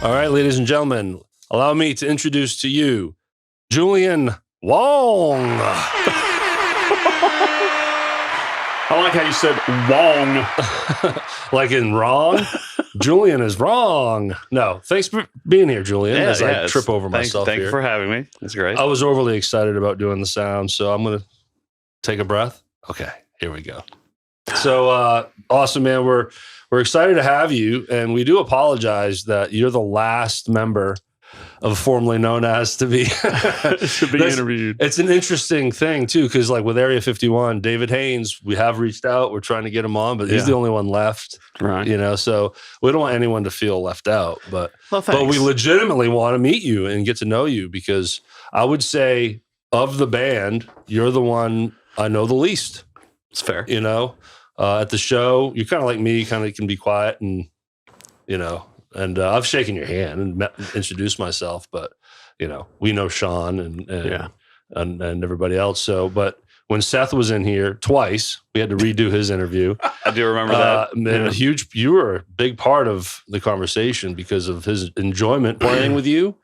All right, ladies and gentlemen, allow me to introduce to you Julian Wong. I like how you said Wong. Like in wrong? Julian is wrong. No, thanks for being here, Julian, as I trip over myself here. Thank you for having me. It's great. I was overly excited about doing the sound, so I'm going to take a breath. Okay, here we go. So awesome, man. We're excited to have you, and we do apologize that you're the last member of formerly known as to be interviewed. It's an interesting thing too, because like with Area 51, David Haynes, we have reached out. We're trying to get him on, but he's the only one left. Right. You know, so we don't want anyone to feel left out. But we legitimately want to meet you and get to know you, because I would say of the band, you're the one I know the least. It's fair. You know, at the show, you're kind of like me, kind of can be quiet and, you know, and I've shaken your hand and introduced myself, but you know, we know Sean and everybody else. So, but when Seth was in here twice, we had to redo his interview. I do remember that. And you were a big part of the conversation because of his enjoyment playing with you.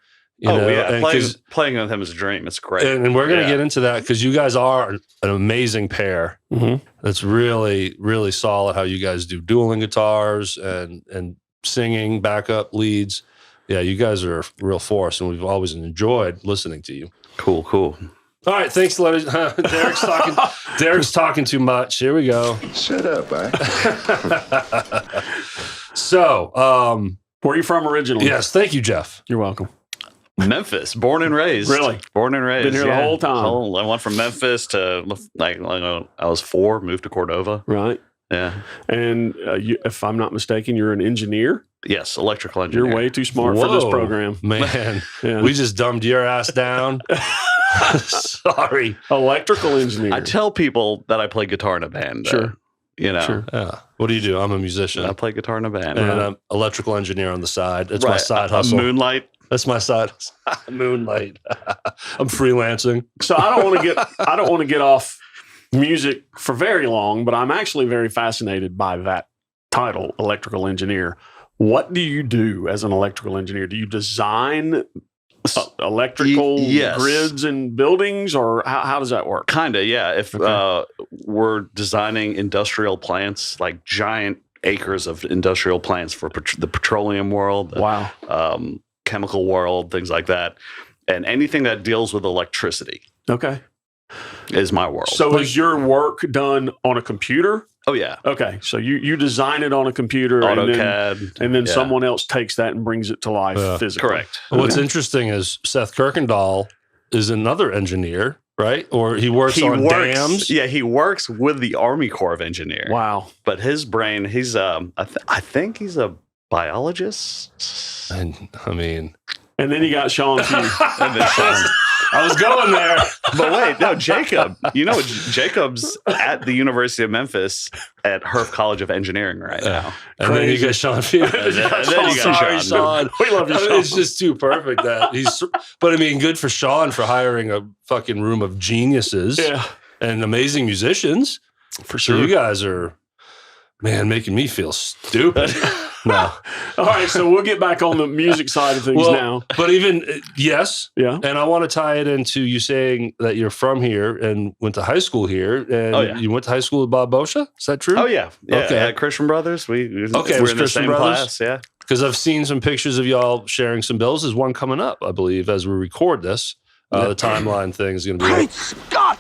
Playing with him is a dream. It's great. And we're going to get into that because you guys are an amazing pair. Mm-hmm. That's really, really solid how you guys do dueling guitars and singing, backup leads. Yeah, you guys are a real force, and we've always enjoyed listening to you. Cool. All right, thanks, ladies. Derek's talking too much. Here we go. Shut up, So, where are you from originally? Yes, thank you, Jeff. You're welcome. Memphis, born and raised. Really? Born and raised. Been here the whole time. I went from Memphis to like I was 4, moved to Cordova. Right. Yeah. And if I'm not mistaken, you're an engineer? Yes, electrical engineer. You're way too smart for this program. Man, we just dumbed your ass down. Sorry. Electrical engineer. I tell people that I play guitar in a band. Sure. You know. Sure. Yeah. What do? I'm a musician. I play guitar in a band. And I'm electrical engineer on the side. It's my side hustle. Moonlight. That's my side. Moonlight. I'm freelancing. So I don't want to get off music for very long, but I'm actually very fascinated by that title, electrical engineer. What do you do as an electrical engineer? Do you design electrical grids and buildings, or how does that work? Kind of, yeah. If we're designing industrial plants, like giant acres of industrial plants for the petroleum world, chemical world, things like that, and anything that deals with electricity. Okay. Is my world. So is your work done on a computer? Oh, yeah. Okay. So you design it on a computer. AutoCAD. And then someone else takes that and brings it to life physically. Correct. What's interesting is Seth Kirkendall is another engineer, right? Or he works on dams. Yeah, he works with the Army Corps of Engineers. Wow. But his brain, he's I think he's a biologist. And I mean... And then you got Sean too. And then Sean. I was going there. But wait, no, Jacob. You know, Jacob's at the University of Memphis at Herf College of Engineering right now. And then you got Sean. And then you got Sean. We love you, Sean. It's just too perfect that he's. But I mean, good for Sean for hiring a fucking room of geniuses and amazing musicians. For sure. So you guys are, man, making me feel stupid. No. All right, so we'll get back on the music side of things now. But even, yes. Yeah. And I want to tie it into you saying that you're from here and went to high school here. And you went to high school with Bob Boscia? Is that true? Oh, yeah. Okay. At Christian Brothers. We're in the same class, yeah. Because I've seen some pictures of y'all sharing some bills. There's one coming up, I believe, as we record this. The timeline thing is going to be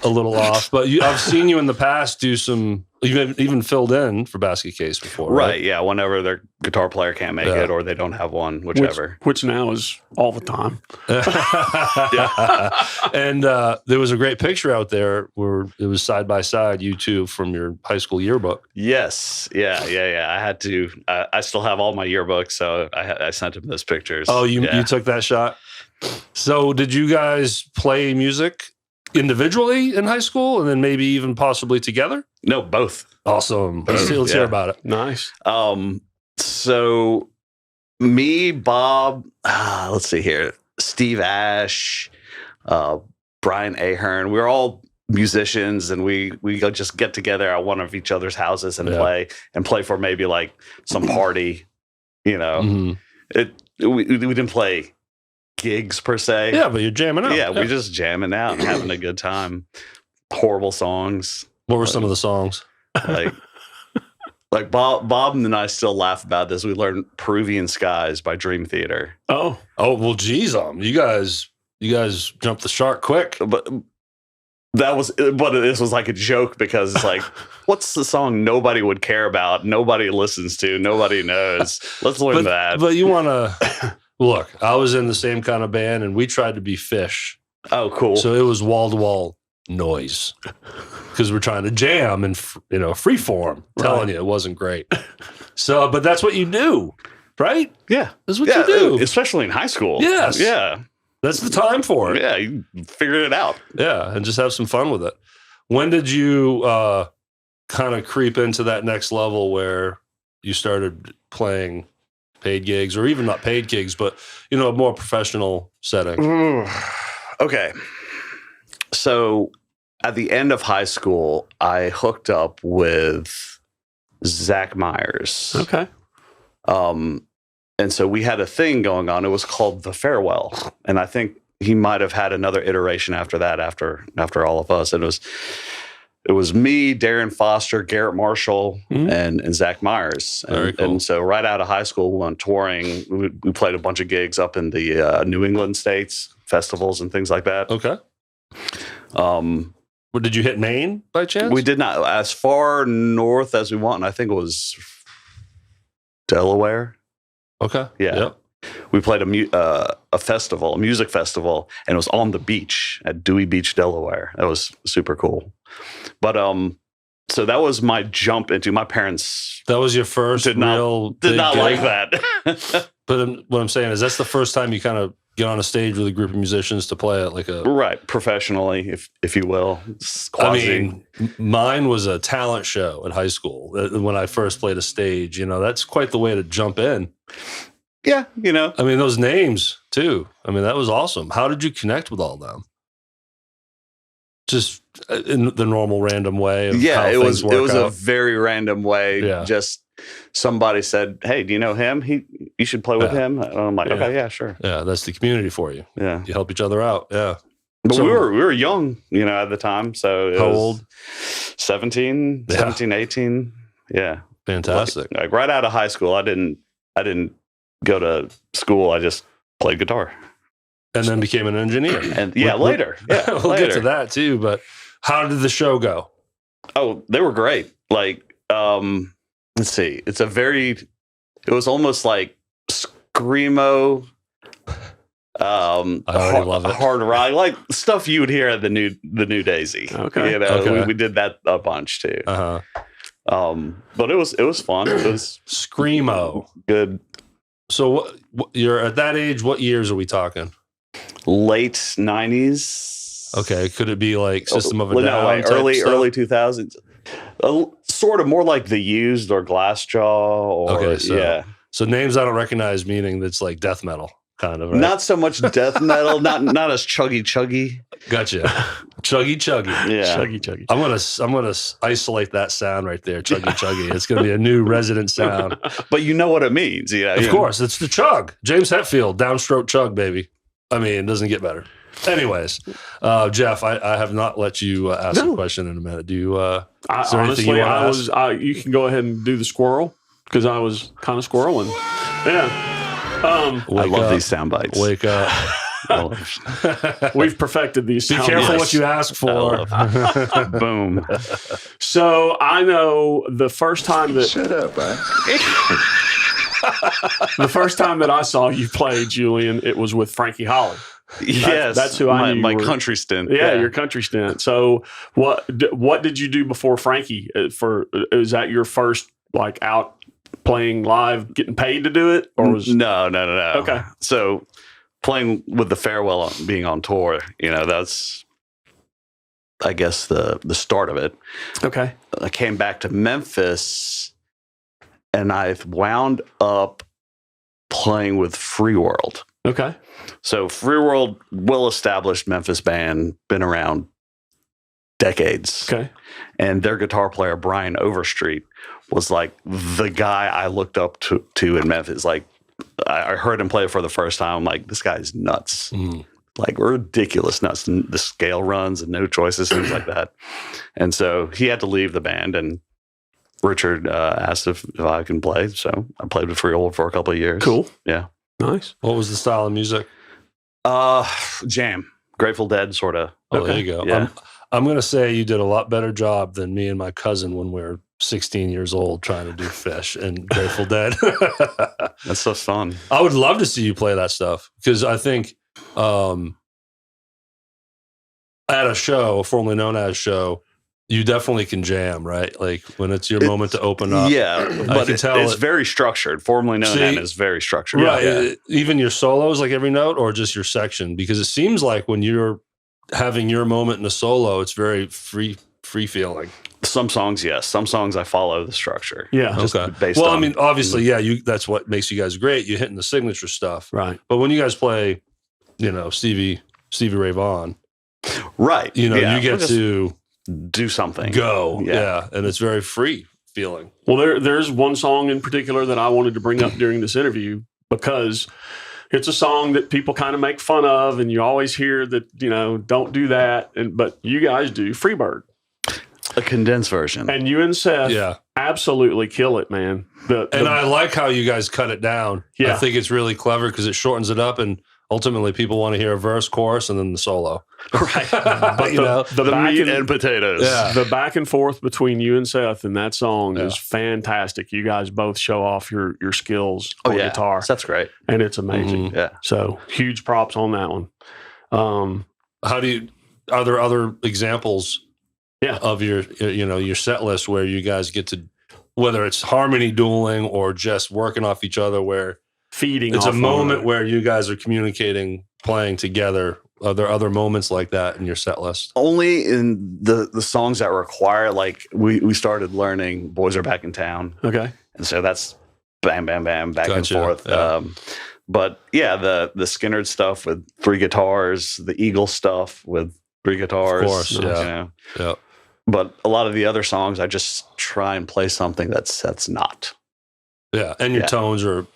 a little off. But I've seen you in the past do some... You've even filled in for Basket Case before, right? Yeah, whenever their guitar player can't make it or they don't have one, whichever. Which now is all the time. And there was a great picture out there where it was side by side, you two, from your high school yearbook. Yes. Yeah. I had to. I still have all my yearbooks, so I sent him those pictures. Oh, you took that shot? So did you guys play music individually in high school and then maybe even possibly together? No, both. Awesome. Let's hear about it. Nice. So me, Bob, let's see here, Steve Ash, Brian Ahern, we're all musicians, and we go just get together at one of each other's houses and play for maybe like some party, you know. we didn't play gigs per se. Yeah, but you're jamming out. Yeah, we're just jamming out and having a good time. Horrible songs. What were some of the songs? Like Bob and I still laugh about this. We learned Peruvian Skies by Dream Theater. Oh, well, geez, you guys jumped the shark quick. But this was like a joke because it's like, what's the song nobody would care about, nobody listens to, nobody knows? Let's learn that. But you want to look? I was in the same kind of band, and we tried to be Fish. Oh, cool. So it was wall to wall noise because we're trying to jam and free form. Telling you, it wasn't great. So, but that's what you do, right? Yeah, that's what you do, especially in high school. Yes, yeah. That's the time for it. Yeah, you figured it out. Yeah, and just have some fun with it. When did you kind of creep into that next level where you started playing paid gigs, or even not paid gigs, but a more professional setting? Okay. So at the end of high school, I hooked up with Zach Myers. Okay. And so we had a thing going on. It was called The Farewell. And I think he might have had another iteration after that, after all of us. And it was me, Darren Foster, Garrett Marshall, and Zach Myers. And so right out of high school, we went touring. We played a bunch of gigs up in the New England states, festivals and things like that. Okay. Did you hit Maine by chance? We did not. As far north as we went, and I think it was Delaware. Okay. Yeah. Yep. We played a festival, a music festival, and it was on the beach at Dewey Beach, Delaware. That was super cool. But so that was my jump into my parents. That was your first did not like that. But what I'm saying is that's the first time you kind of get on a stage with a group of musicians to play it like a professionally, if you will. Quasi. I mean, mine was a talent show at high school when I first played a stage. That's quite the way to jump in. Yeah, I mean, those names too. I mean, that was awesome. How did you connect with all of them? Just in the normal random way of how things work out? It was a very random way. Yeah. Just somebody said, "Hey, do you know him? You should play with him." And I'm like, "Okay, yeah, sure." Yeah, that's the community for you. Yeah, you help each other out. Yeah, but we were young, at the time. So how old? 17, 18. Yeah, fantastic. Like right out of high school, I didn't go to school. I just played guitar. And then became an engineer. And later. Yeah, we'll get to that too. But how did the show go? Oh, they were great. Like, let's see. It was almost like screamo. I already love it. Hard rock, like stuff you would hear at the new Daisy. Okay. We did that a bunch too. But it was fun. It was screamo. Good. So what you're at that age? What years are we talking? Late 90s. Okay, could it be like System of a Down? No, like early 2000s. Sort of more like The Used or Glassjaw. Or So names I don't recognize, meaning that's like death metal kind of. Right? Not so much death metal. not as chuggy. Gotcha. Chuggy. Yeah. Chuggy. I'm gonna isolate that sound right there. Chuggy. It's gonna be a new resident sound. But you know what it means. Yeah. Of course, it's the chug. James Hetfield, downstroke chug, baby. I mean, it doesn't get better. Anyways, Jeff, I have not let you ask a question in a minute. Do you? Is there anything you want to ask? You can go ahead and do the squirrel because I was kind of squirreling. Yeah. I love these sound bites. Wake up. We've perfected these. Be careful what you ask for. Boom. So I know the first time that. Shut up, man. The first time that I saw you play, Julian, it was with Frankie Holly. Yes, that's who I knew. My country stint. Yeah, your country stint. So what did you do before Frankie? Is that your first like out playing live, getting paid to do it, or was no? Okay, so playing with the Farewell, being on tour, that's I guess the start of it. Okay, I came back to Memphis, and I wound up playing with Free World. Okay. So Free World, well-established Memphis band, been around decades. Okay. And their guitar player, Brian Overstreet, was like the guy I looked up to in Memphis. Like I heard him play it for the first time. I'm like, this guy's nuts. Like ridiculous nuts. And the scale runs and no choices, things like that. And so he had to leave the band, and Richard asked if I can play. So I played with Freehold for a couple of years. Cool. Yeah. Nice. What was the style of music? Jam. Grateful Dead, sort of. Oh, okay. There you go. Yeah. I'm going to say you did a lot better job than me and my cousin when we were 16 years old trying to do Fish and Grateful Dead. That's so fun. I would love to see you play that stuff, because I think at a show, formerly known as show, you definitely can jam, right? Like when it's your moment to open up. Yeah, but it's very structured. Formerly known as very structured. Right. Yeah. Even your solos, like every note, or just your section? Because it seems like when you're having your moment in a solo, it's very free feeling. Some songs, yes. Some songs I follow the structure. Yeah. Just okay. Based well, on, I mean, obviously, yeah. That's what makes you guys great. You're hitting the signature stuff, right? But when you guys play, Stevie Ray Vaughan, right? You get to do something. Go, yeah, and it's very free feeling. Well, there's one song in particular that I wanted to bring up during this interview, because it's a song that people kind of make fun of, and you always hear that, don't do that. But you guys do Freebird, a condensed version, and you and Seth, absolutely kill it, man. And I like how you guys cut it down. Yeah. I think it's really clever because it shortens it up, and ultimately people want to hear a verse, chorus, and then the solo. Right. But the meat and potatoes. Yeah. The back and forth between you and Seth in that song is fantastic. You guys both show off your skills on guitar. That's great. And it's amazing. Yeah. So huge props on that one. Are there other examples of your set list where you guys get to, whether it's harmony dueling or just working off each other, where feeding it's off a moment where you guys are communicating, playing together? Are there other moments like that in your set list? Only in the songs that require, like we started learning Boys Are Back in Town. Okay. And so that's bam, bam, bam, back and forth. Yeah. But yeah, the Skynyrd stuff with 3 guitars, the Eagle stuff with 3 guitars. Of course, yeah. But a lot of the other songs, I just try and play something that's not. Yeah, and your tones are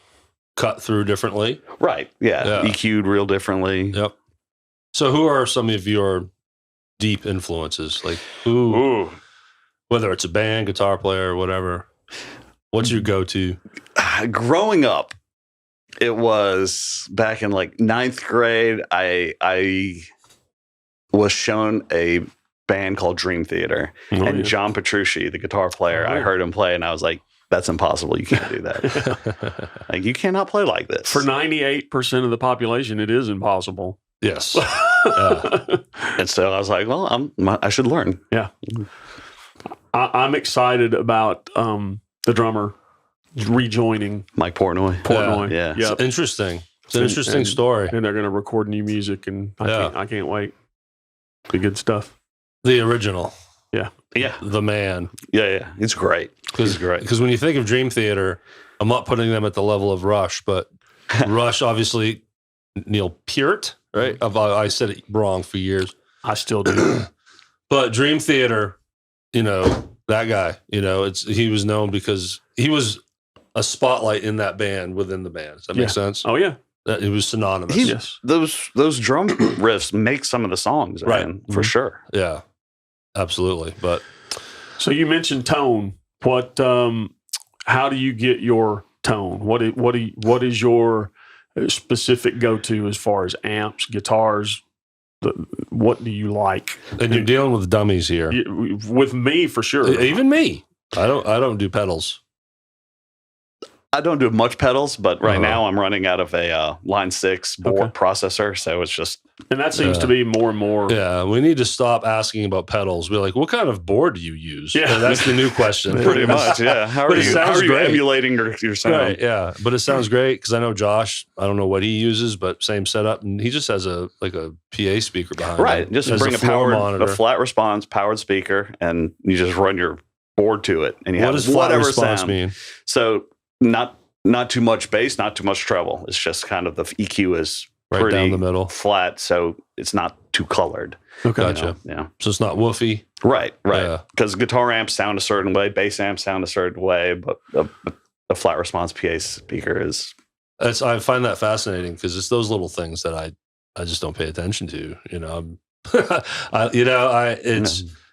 cut through differently. Right, yeah. EQ'd real differently. Yep. So who are some of your deep influences? Like whether it's a band, guitar player, whatever, what's your go-to? Growing up, it was back in like 9th grade, I was shown a band called Dream Theater. John Petrucci, the guitar player, I heard him play and I was like, that's impossible. You can't do that. Like, you cannot play like this. For 98% of the population, it is impossible. Yes. And so I was like, well, I should learn. Yeah. I'm excited about the drummer rejoining Mike Portnoy. Yeah. Yep. It's interesting. It's an interesting story. And they're going to record new music, and I can't wait. Be good stuff. The original. Yeah. Yeah. The man. Yeah. It's great. It's great. Because when you think of Dream Theater, I'm not putting them at the level of Rush, but Rush, obviously, Neil Peart, right? I said it wrong for years. I still do. But Dream Theater, that guy, he was known because he was a spotlight in that band within the band. Does that make sense? Oh, yeah. It was synonymous. Yes. Those drum riffs make some of the songs, right? Man, for sure. Yeah, absolutely. But so you mentioned tone. What? How do you get your tone? What is your specific go-to as far as amps, guitars? What do you like? And you're dealing with dummies here. With me, for sure. Even me. I don't do pedals. I don't do much pedals, but right now I'm running out of a Line 6 board processor, so it's just... And that seems to be more and more... Yeah, we need to stop asking about pedals. We're like, what kind of board do you use? Yeah, that's the new question. Pretty much, yeah. How are you emulating your sound? Right, yeah, but it sounds great because I know Josh, I don't know what he uses, but same setup, and he just has a PA speaker behind him. Right, just bring a flat response powered speaker, and you just run your board to it, and you have whatever sound. Mean? So... Not too much bass, not too much treble. It's just kind of the EQ is right pretty down the middle, flat, so it's not too colored. Okay, gotcha. Yeah, so it's not woofy. Right. Because guitar amps sound a certain way, bass amps sound a certain way, but a flat response PA speaker is I find that fascinating because it's those little things that I just don't pay attention to.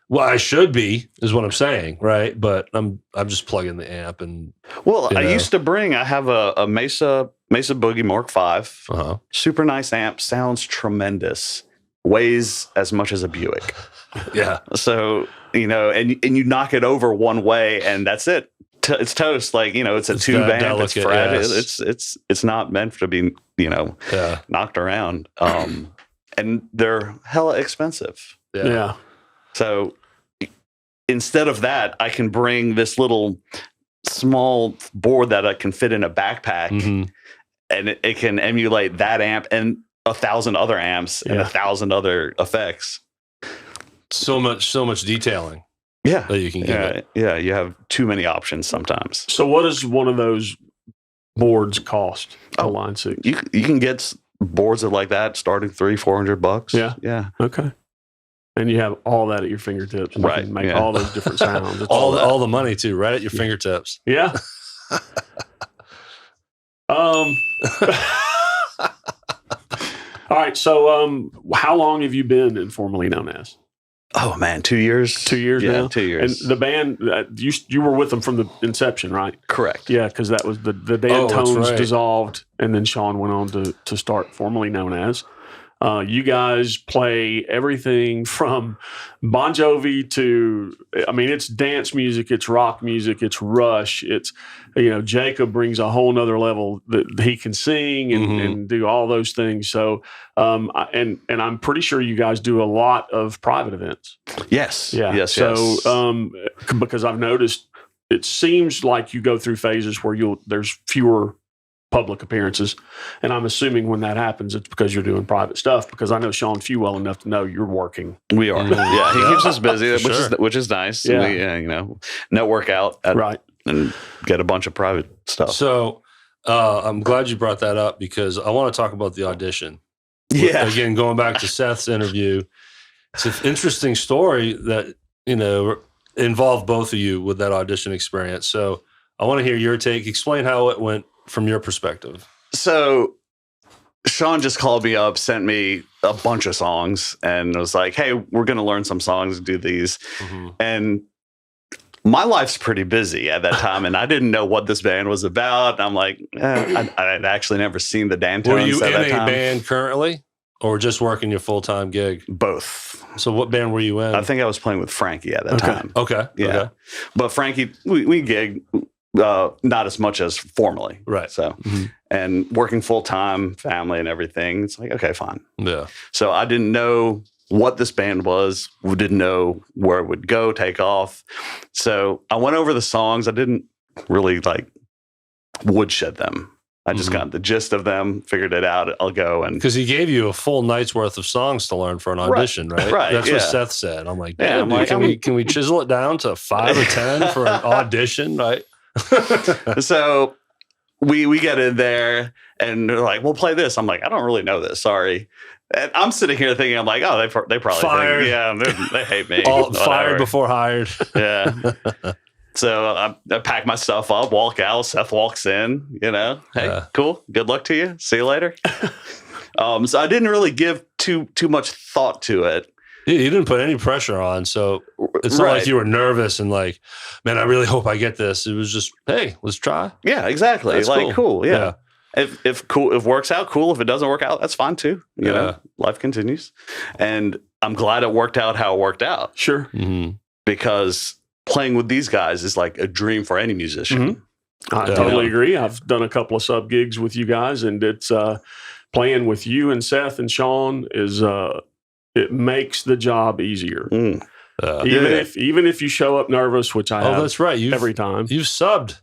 I should be is what I'm saying, right? But I'm just plugging the amp and. Well, I have a Mesa Boogie Mark V, super nice amp, sounds tremendous, weighs as much as a Buick. Yeah. So and you knock it over one way and that's it. It's toast. Like it's a tube amp. Delicate, it's fret. Yes. It's not meant to be knocked around. And they're hella expensive. Yeah. So instead of that, I can bring this little small board that I can fit in a backpack, and it can emulate that amp and 1,000 other amps and 1,000 other effects. So much detailing. Yeah, that you can get. Yeah, you have too many options sometimes. So, what does one of those boards cost? Line 6. You can get boards like that starting $300-$400. Yeah. Okay. And you have all that at your fingertips. And right. You can make all those different sounds. all the money too, right at your fingertips. Yeah. All right. So, how long have you been informally known as? Oh man, 2 years. 2 years now. 2 years. And the band, you were with them from the inception, right? Correct. Yeah, because that was the Dan Tones dissolved, and then Sean went on to start formally known as. You guys play everything from Bon Jovi to, it's dance music, it's rock music, it's Rush, it's, Jacob brings a whole nother level that he can sing and do all those things. So, and I'm pretty sure you guys do a lot of private events. Yes. Yeah. Yes. So, because I've noticed, it seems like you go through phases where there's fewer public appearances, and I'm assuming when that happens, it's because you're doing private stuff. Because I know Sean few well enough to know you're working. We are, yeah. He keeps us busy, which is nice. Yeah, we, network out and get a bunch of private stuff. So I'm glad you brought that up because I want to talk about the audition. Yeah, again, going back to Seth's interview, it's an interesting story that involved both of you with that audition experience. So I want to hear your take. Explain how it went from your perspective. So Sean just called me up, sent me a bunch of songs, and was like, hey, we're going to learn some songs and do these. And my life's pretty busy at that time, and I didn't know what this band was about. I'm like, I'd actually never seen the Dan Tones. Were you at in that a time. band currently or just working your full-time gig? Both. So what band were you in? I think I was playing with Frankie at that time. Okay. Yeah. Okay. But Frankie, we gig not as much as formally. Right. So, and working full-time, family and everything, it's like, okay, fine. Yeah. So I didn't know what this band was. We didn't know where it would go, take off. So I went over the songs. I didn't really woodshed them. I just got the gist of them, figured it out. I'll go and because he gave you a full night's worth of songs to learn for an audition, right? Right. That's what Seth said. I'm like, damn, can we chisel it down to 5 or 10 for an audition, right? So we get in there and they're like, we'll play this. I'm like, I don't really know this. Sorry. And I'm sitting here thinking, I'm like, oh, they probably fired. Think, they hate me. Fired before hired. Yeah. So I pack my stuff up, walk out. Seth walks in, hey, cool. Good luck to you. See you later. So I didn't really give too much thought to it. You didn't put any pressure on. So it's not like you were nervous and like, man, I really hope I get this. It was just, hey, let's try. Yeah, exactly. That's cool. Yeah. If it works out, cool. If it doesn't work out, that's fine too. You know, life continues. And I'm glad it worked out how it worked out. Sure. Because playing with these guys is like a dream for any musician. I totally agree. I've done a couple of sub gigs with you guys, and it's playing with you and Seth and Sean is it makes the job easier. Even if you show up nervous, which I have. That's right. Every time you've subbed,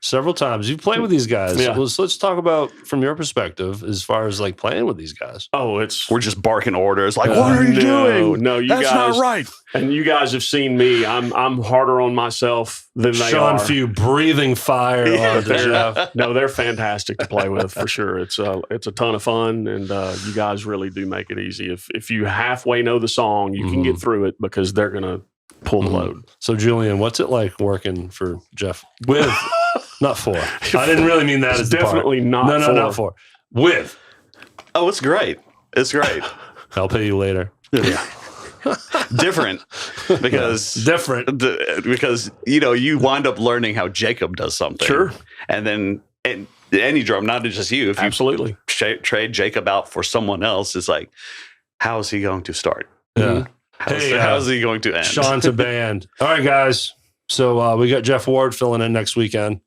several times. You've played with these guys. Yeah. Let's talk about from your perspective as far as like playing with these guys. Oh, we're just barking orders. Like, what are you doing? No, that's guys, not right. And you guys have seen me. I'm harder on myself than they Sean are. Few breathing fire. They're fantastic to play with for sure. It's a ton of fun, and you guys really do make it easy. If you halfway know the song, you can get through it because they're gonna pull the load. So, Julian, what's it like working for Jeff with Not for. I didn't really mean that as the definitely part. not No, for. not for. With. Oh, it's great. It's great. I'll pay you later. Yeah. Different because you wind up learning how Jacob does something. Sure. And then any drum, not just you, if you absolutely trade Jacob out for someone else, it's like, how is he going to start? Yeah. How is he going to end? Sean to band. All right, guys. So we got Jeff Ward filling in next weekend.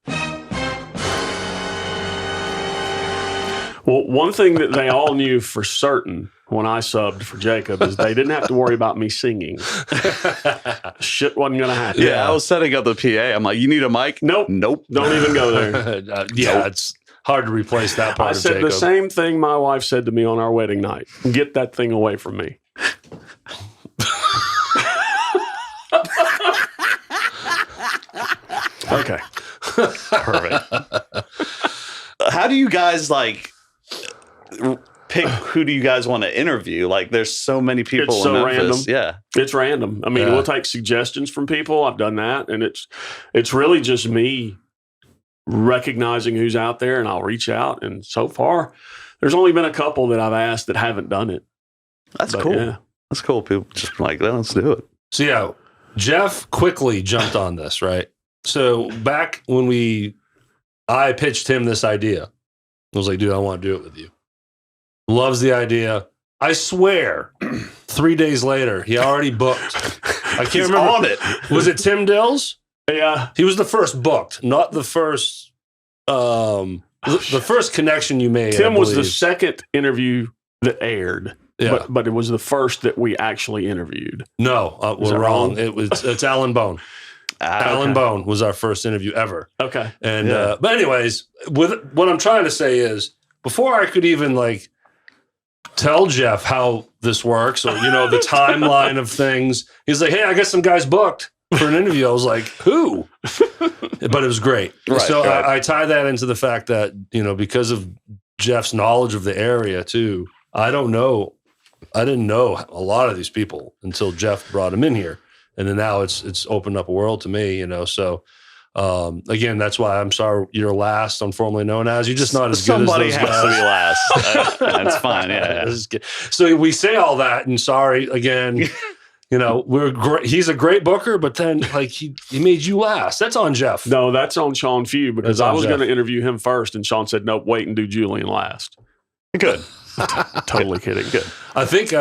Well, one thing that they all knew for certain when I subbed for Jacob is they didn't have to worry about me singing. Shit wasn't going to happen. Yeah, I was setting up the PA. I'm like, you need a mic? Nope. Don't even go there. It's hard to replace that part I of said Jacob. the same thing my wife said to me on our wedding night. Get that thing away from me. Okay. Perfect. How do you guys pick who do you guys want to interview? Like, there's so many people It's so in Memphis. random. Yeah. It's random. I mean, we'll take suggestions from people. I've done that. And it's really just me recognizing who's out there, and I'll reach out. And so far, there's only been a couple that I've asked that haven't done it. That's cool. Yeah. That's cool. People just like, well, let's do it. So yeah, Jeff quickly jumped on this, right? So back when I pitched him this idea. I was like, dude, I want to do it with you. Loves the idea. I swear, 3 days later, he already booked. I can't remember. On it. Was it Tim Dills? Yeah. He was the first booked, not the first. The first connection you made. Tim was the second interview that aired. Yeah. But it was the first that we actually interviewed. No, we're wrong. It's Alan Bone. Alan Bone was our first interview ever. Okay. And but anyways, what I'm trying to say is, before I could even tell Jeff how this works or the timeline of things, he's like, "Hey, I got some guys booked for an interview." I was like, "Who?" But it was great. Right, so right. I tie that into the fact that because of Jeff's knowledge of the area too. I didn't know a lot of these people until Jeff brought him in here. And then now it's opened up a world to me, So again, that's why I'm sorry you're last on Formerly Known As. You're just not as good as those guys. Somebody has to be last. That's fine. Yeah. So we say all that, and sorry again. We're great. He's a great booker, but then he made you last. That's on Jeff. No, that's on Sean Few because I was Jeff. going to interview him first, and Sean said, "Nope, wait and do Julian last." Good. Totally kidding. Good. I think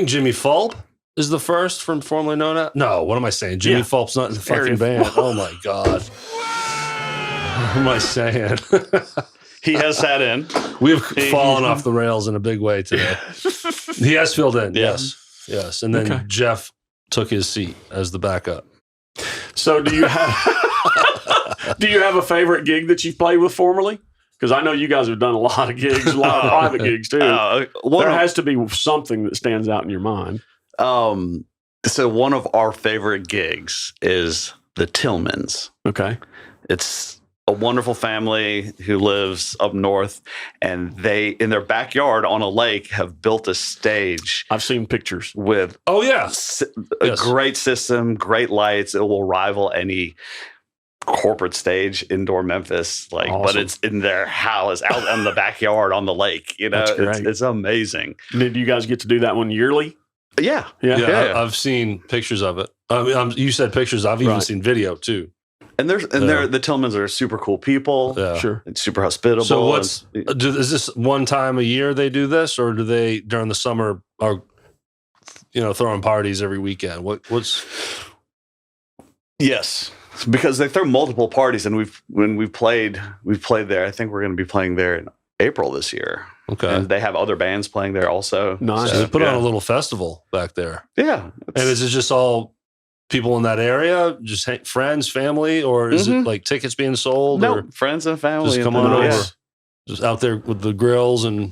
Jimmy Fulp is the first from Formerly Known As. No, what am I saying? Jimmy Fulp's not in the fucking band. Oh my God. What am I saying? He has sat in. We've fallen off the rails in a big way today. He has filled in. Yes. And then Jeff took his seat as the backup. So do you have a favorite gig that you've played with formerly? Because I know you guys have done a lot of gigs, a lot of private gigs too. There has to be something that stands out in your mind. So one of our favorite gigs is the Tillmans. Okay. It's a wonderful family who lives up north, and they, in their backyard on a lake, have built a stage. I've seen pictures with a great system, great lights. It will rival any corporate stage indoor Memphis, awesome. But it's in their house out in the backyard on the lake. That's great. It's amazing. Did you guys get to do that one yearly? Yeah. I've seen pictures of it. You said pictures. I've even seen video too. And the Tillmans are super cool people. Yeah. Sure. And super hospitable. So is this one time a year they do this, or do they during the summer are throwing parties every weekend? What's Yes. Because they throw multiple parties, and we've played there. I think we're going to be playing there in April this year. Okay. And they have other bands playing there also. Nice. So they put on a little festival back there. Yeah. And is it just all people in that area, just friends, family, or is it like tickets being sold? No, or friends and family. just come on over. Just out there with the grills and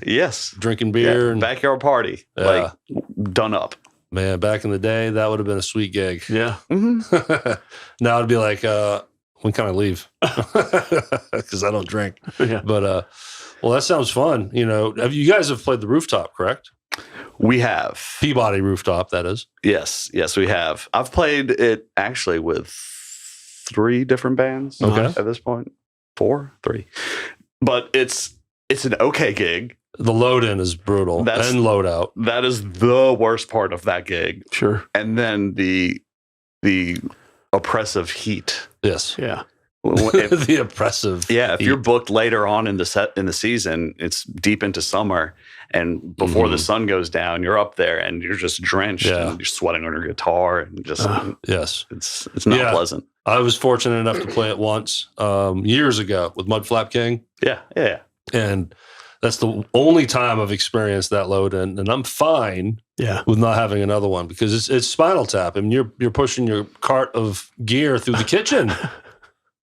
drinking beer and backyard party, done up. Man, back in the day, that would have been a sweet gig. Yeah. Now it'd be like, when can I leave? Because I don't drink. Yeah. But well, that sounds fun. You guys have played the rooftop, correct? We have Peabody Rooftop. That is. Yes, we have. I've played it actually with 3 different bands. Okay. At this point. 3. But it's an okay gig. The load in is brutal and load out. That is the worst part of that gig. Sure. And then the oppressive heat. Yes. Yeah. The oppressive. Yeah. If you're booked later on in the season, it's deep into summer, and before the sun goes down, you're up there and you're just drenched and you're sweating on your guitar and just yes, it's not pleasant. I was fortunate enough to play it once years ago with Mud Flap King. Yeah. And that's the only time I've experienced that load in, and I'm fine with not having another one because it's Spinal Tap. I mean, you're pushing your cart of gear through the kitchen.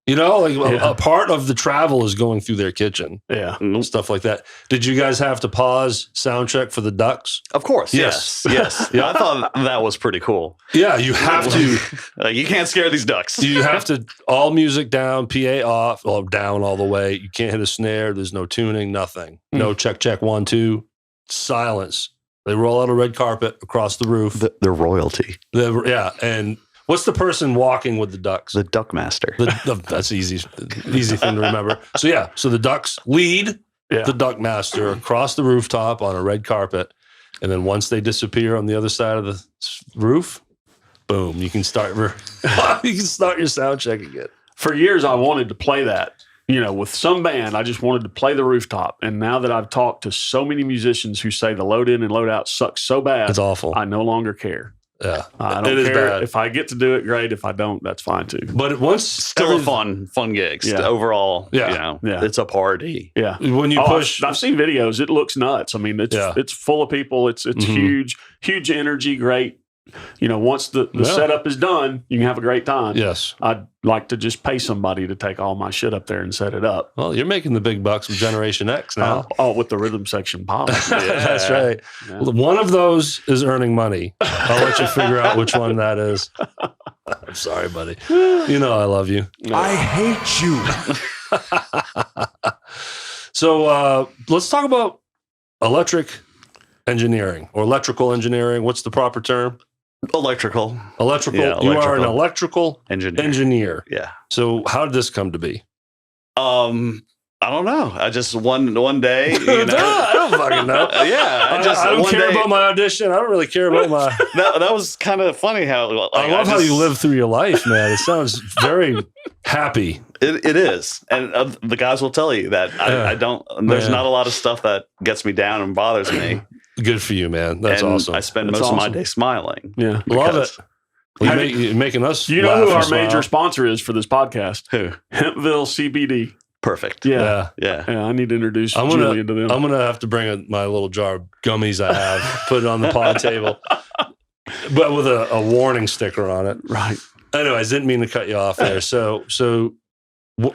You know, like a part of the travel is going through their kitchen. Yeah. Stuff like that. Did you guys have to pause sound check for the ducks? Of course. Yes. Yeah, I thought that was pretty cool. Yeah, you have to. Like, you can't scare these ducks. You have to, all music down, PA off, or down all the way. You can't hit a snare. There's no tuning, nothing. No check, 1, 2. Silence. They roll out a red carpet across the roof. They're royalty. And what's the person walking with the ducks? The duck master. That's easy thing to remember. So the ducks lead the duck master across the rooftop on a red carpet, and then once they disappear on the other side of the roof, boom, you can start your sound check again. For years, I wanted to play that. You know, with some band, I just wanted to play the rooftop. And now that I've talked to so many musicians who say the load in and load out sucks so bad, it's awful. I no longer care. Yeah, I don't care. If I get to do it, great. If I don't, that's fine too. But once still a fun gig. Yeah. Overall, it's a party. Yeah. When you push, I've seen videos. It looks nuts. I mean, it's full of people. It's huge energy. Great. You know, once the setup is done, you can have a great time. Yes. I'd like to just pay somebody to take all my shit up there and set it up. Well, you're making the big bucks with Generation X now. With the rhythm section pod. That's right. Yeah. One of those is earning money. I'll let you figure out which one that is. I'm sorry, buddy. You know I love you. I hate you. So let's talk about electric engineering or electrical engineering. What's the proper term? Electrical. Yeah, you are an electrical engineer. Yeah. So how did this come to be? I don't know. I just one day, you know. I don't fucking know. I don't care about my audition. I don't really care about my. That was kind of funny how. I love how you live through your life, man. It sounds very happy. It is, and the guys will tell you that I don't. There's not a lot of stuff that gets me down and bothers me. Good for you, man. That's awesome. I spend most of my day smiling. Yeah. Love it. You're making us. You know who our major sponsor is for this podcast? Who? Hempville CBD. Perfect. Yeah. I need to introduce Julian to them. I'm going to have to bring my little jar of gummies I have, put it on the pod table, but with a warning sticker on it. Right. Anyways, didn't mean to cut you off there. So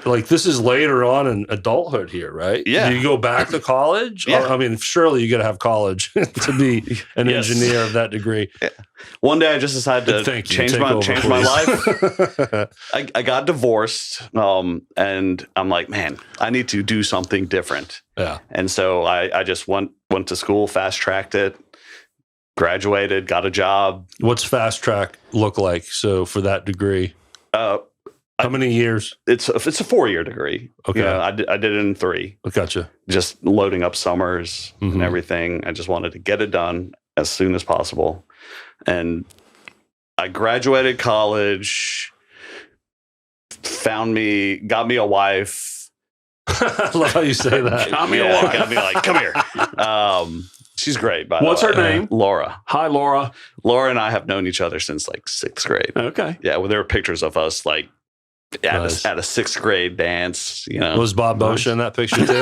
like this is later on in adulthood here, right? Yeah. Do you go back to college? Yeah. I mean, surely you got to have college to be an engineer of that degree. Yeah. One day I just decided to change my life. I got divorced, and I'm like, man, I need to do something different. Yeah. And so I just went to school, fast tracked it, graduated, got a job. What's fast track look like? So for that degree, how many years? It's a 4-year degree. Okay. You know, I did it in 3. Gotcha. Just loading up summers and everything. I just wanted to get it done as soon as possible. And I graduated college, got me a wife. I love how you say that. Got me a wife. Got me like, come here. She's great, by the way. What's her name? Laura. Hi, Laura. Laura and I have known each other since like 6th grade. Okay. Yeah, well, there were pictures of us like at a 6th grade dance, you know. Was Bob Boscia in that picture too?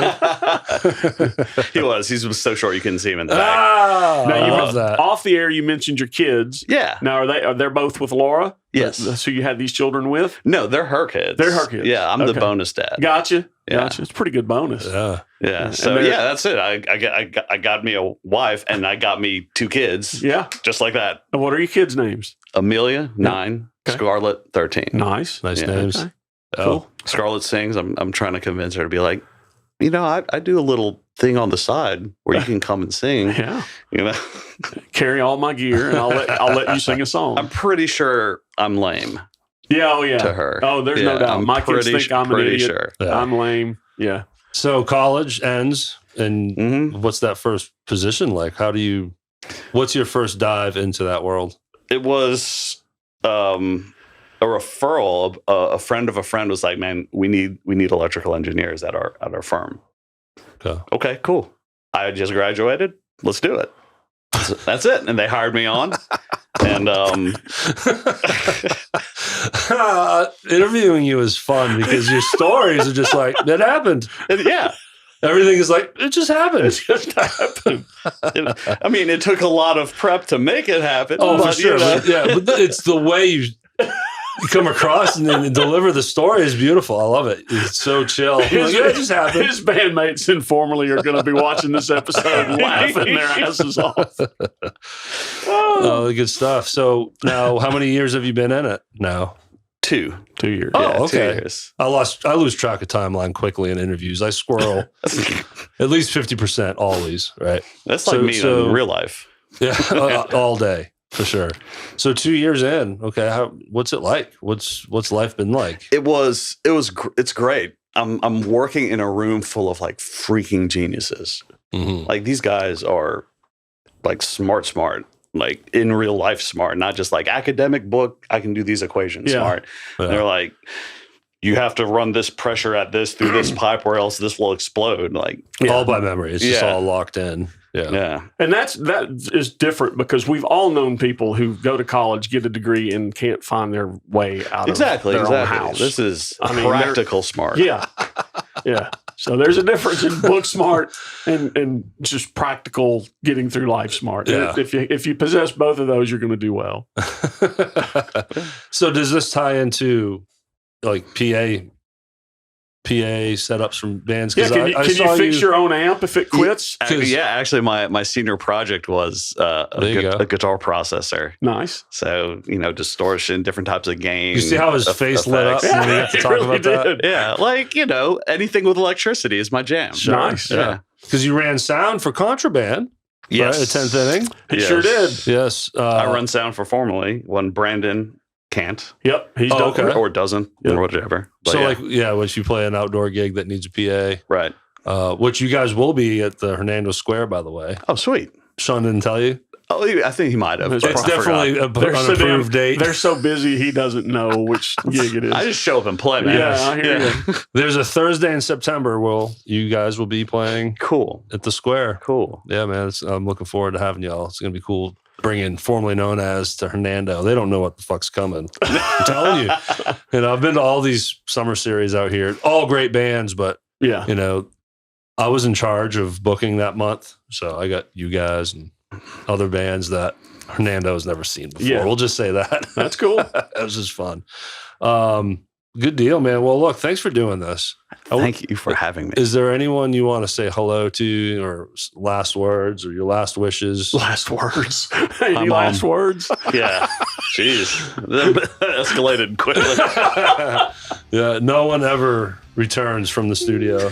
He was. He was so short you couldn't see him in the back. Now, you love that. Off the air, you mentioned your kids. Yeah. Now, are they both with Laura? Yes. So you had these children with? No, they're her kids. They're her kids. Yeah, I'm the bonus dad. Gotcha. Yeah. Gotcha. It's a pretty good bonus. Yeah. So that's it. I got me a wife and I got me 2 kids. Yeah. Just like that. And what are your kids' names? Amelia, 9. Okay. Scarlett, 13. Nice names. Okay. Cool. Scarlett sings. I'm trying to convince her to be like, you know, I do a little thing on the side where you can come and sing. Yeah. You know, carry all my gear and I'll let you sing a song. I'm pretty sure I'm lame. Yeah, oh yeah. To her. Oh, there's no doubt. My kids think I'm an idiot. Sure. Yeah. I'm lame. Yeah. So college ends, and what's that first position like? What's your first dive into that world? It was a referral. A friend of a friend was like, "Man, we need electrical engineers at our firm." Okay, cool. I just graduated. Let's do it. That's it. And they hired me on. And interviewing you is fun because your stories are just like, it happened. Yeah. Everything is like, it just happened. It just happened. I mean, it took a lot of prep to make it happen. Oh, for sure. But it's the way you come across and then deliver the story is beautiful. I love it. It's so chill. It just happened. His bandmates informally are going to be watching this episode and laughing their asses off. Oh, good stuff. So now, how many years have you been in it now? 2 years. Oh, yeah, okay. 2 years. I lose track of timeline quickly in interviews. I squirrel at least 50% always, right? That's like me in real life. Yeah, all day for sure. So 2 years in, okay. What's it like? What's life been like? It's great. I'm working in a room full of like freaking geniuses. Mm-hmm. Like these guys are like smart, like in real life smart, not just like academic book. I can do these equations smart. Yeah. They're like, you have to run this pressure at this through this pipe or else this will explode. Like all by memory. It's just all locked in. Yeah. And that is different because we've all known people who go to college, get a degree, and can't find their way out of their own house. This is practical smart. Yeah. Yeah. So there's a difference in book smart and just practical getting through life smart. Yeah. If you possess both of those, you're going to do well. So does this tie into like PA setups from bands? Yeah, can you fix your own amp if it quits? Yeah, actually, my senior project was a guitar processor. Nice. So distortion, different types of gain. You see how his face lit up when we have to talk about that? Yeah, like anything with electricity is my jam. Sure. Nice. Yeah, because you ran sound for Contraband. Yes, right? A 10th inning. He sure did. Yes, I run sound for Formerly when Brandon can't. Yep, he's or doesn't or whatever. But so once you play an outdoor gig that needs a PA, right? Which you guys will be at the Hernando Square, by the way. Oh, sweet. Sean didn't tell you. Oh, I think he might have. It's definitely an approved date. They're so busy he doesn't know which gig it is. I just show up and play, man. Yeah, I hear you. There's a Thursday in September where you guys will be playing. Cool. At the Square. Cool. Yeah, man. I'm looking forward to having y'all. It's gonna be cool. Bringing Formerly Known As to Hernando. They don't know what the fuck's coming. I'm telling you. I've been to all these summer series out here. All great bands, but I was in charge of booking that month. So I got you guys and other bands that Hernando's never seen before. Yeah. We'll just say that. That's cool. That was just fun. Good deal, man. Well, look, thanks for doing this. Thank you for having me. Is there anyone you want to say hello to or last words or your last wishes? Last words. Any last words? Yeah. Jeez. That escalated quickly. Yeah. No one ever returns from the studio.